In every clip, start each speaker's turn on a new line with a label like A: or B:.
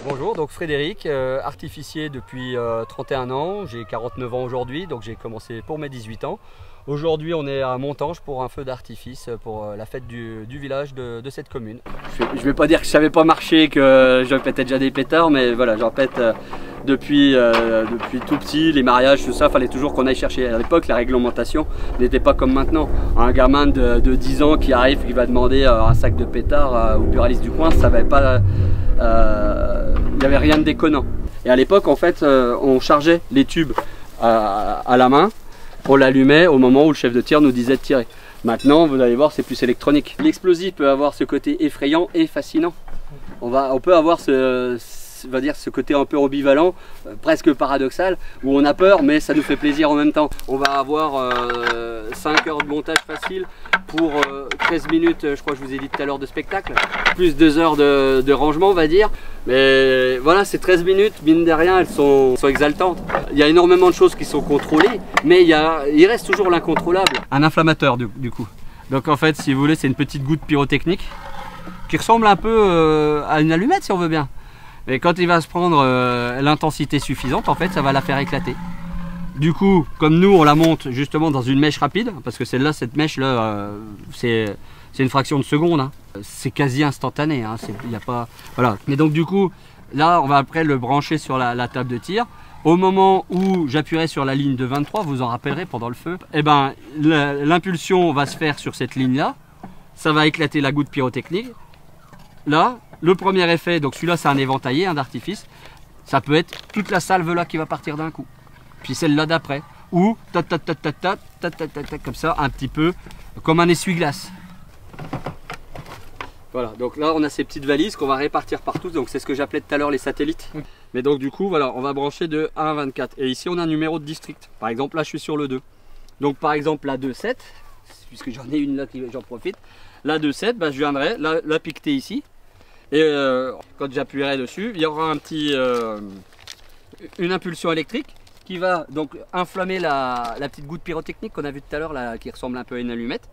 A: Bonjour, donc Frédéric, artificier depuis 31 ans, j'ai 49 ans aujourd'hui, donc j'ai commencé pour mes 18 ans. Aujourd'hui on est à Montange pour un feu d'artifice pour la fête du village de cette commune. Je ne vais pas dire que je savais pas marcher, que je pétais déjà des pétards, mais voilà, j'en pète depuis tout petit, les mariages, tout ça, fallait toujours qu'on aille chercher. À l'époque la réglementation n'était pas comme maintenant. Un gamin de 10 ans qui arrive, qui va demander un sac de pétards au buraliste du coin, ça va pas... il n'y avait rien de déconnant. Et à l'époque, en fait, on chargeait les tubes à la main, on l'allumait au moment où le chef de tir nous disait de tirer. Maintenant, vous allez voir, c'est plus électronique. L'explosif peut avoir ce côté effrayant et fascinant. On peut avoir ce côté un peu ambivalent, presque paradoxal, où on a peur, mais ça nous fait plaisir en même temps. On va avoir 5 heures de montage facile pour 13 minutes, je crois que je vous ai dit tout à l'heure, de spectacle, plus 2 heures de rangement, on va dire. Mais voilà, ces 13 minutes, mine de rien, elles sont exaltantes. Il y a énormément de choses qui sont contrôlées, mais il reste toujours l'incontrôlable. Un inflammateur, du coup. Donc en fait, si vous voulez, c'est une petite goutte pyrotechnique qui ressemble un peu à une allumette, si on veut bien. Et quand il va se prendre l'intensité suffisante, en fait, ça va la faire éclater. Du coup, comme nous, on la monte justement dans une mèche rapide, parce que celle-là, cette mèche-là, c'est une fraction de seconde. Hein. C'est quasi instantané. Hein. Y a pas... voilà. Et donc du coup, là, on va après le brancher sur la table de tir. Au moment où j'appuierai sur la ligne de 23, vous en rappellerez pendant le feu, eh ben, l'impulsion va se faire sur cette ligne-là. Ça va éclater la goutte pyrotechnique. Là, le premier effet, donc celui-là, c'est un éventaillé, un d'artifice. Ça peut être toute la salve là qui va partir d'un coup. Puis celle-là d'après. Ou comme ça, un petit peu comme un essuie-glace. Voilà, donc là on a ces petites valises qu'on va répartir partout, donc c'est ce que j'appelais tout à l'heure les satellites. Mais donc du coup, voilà, on va brancher de 1 à 24. Et ici on a un numéro de district. Par exemple, là je suis sur le 2. Donc par exemple la 2-7, puisque j'en ai une là, j'en profite. La 2-7, bah, je viendrai la piqueter ici. Et quand j'appuierai dessus, il y aura une impulsion électrique qui va donc inflammer la petite goutte pyrotechnique qu'on a vue tout à l'heure, qui ressemble un peu à une allumette.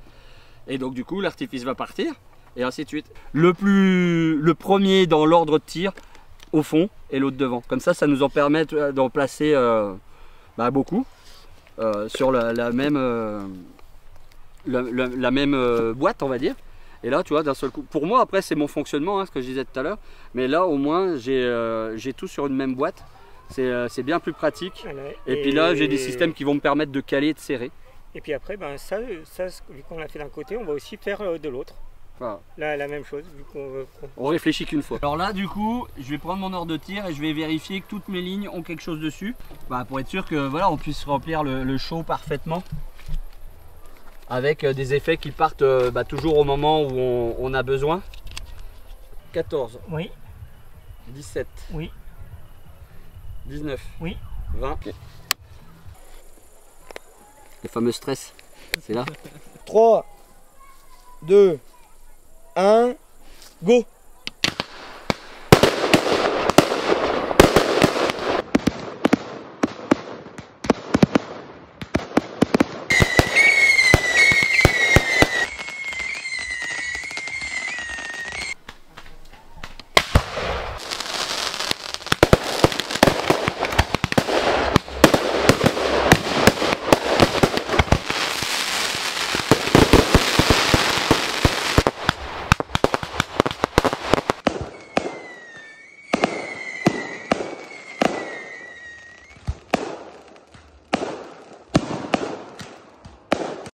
A: Et donc du coup l'artifice va partir. Et ainsi de suite. Le premier dans l'ordre de tir au fond et l'autre devant. Comme ça, ça nous en permet d'en placer beaucoup sur la même boîte, on va dire. Et là, tu vois, d'un seul coup. Pour moi, après, c'est mon fonctionnement, hein, ce que je disais tout à l'heure. Mais là, au moins, j'ai tout sur une même boîte. C'est bien plus pratique. Et puis là, j'ai des systèmes qui vont me permettre de caler et de serrer.
B: Et puis après, ben, ça vu qu'on l'a fait d'un côté, on va aussi faire de l'autre. Voilà. La même chose, vu
A: on réfléchit qu'une fois. Alors là, du coup, je vais prendre mon ordre de tir et je vais vérifier que toutes mes lignes ont quelque chose dessus, pour être sûr que voilà, on puisse remplir le show parfaitement, avec des effets qui partent toujours au moment où on a besoin. 14.
B: Oui.
A: 17.
B: Oui.
A: 19.
B: Oui.
A: 20. Le fameux stress, c'est là.
B: 3, 2, 1, go!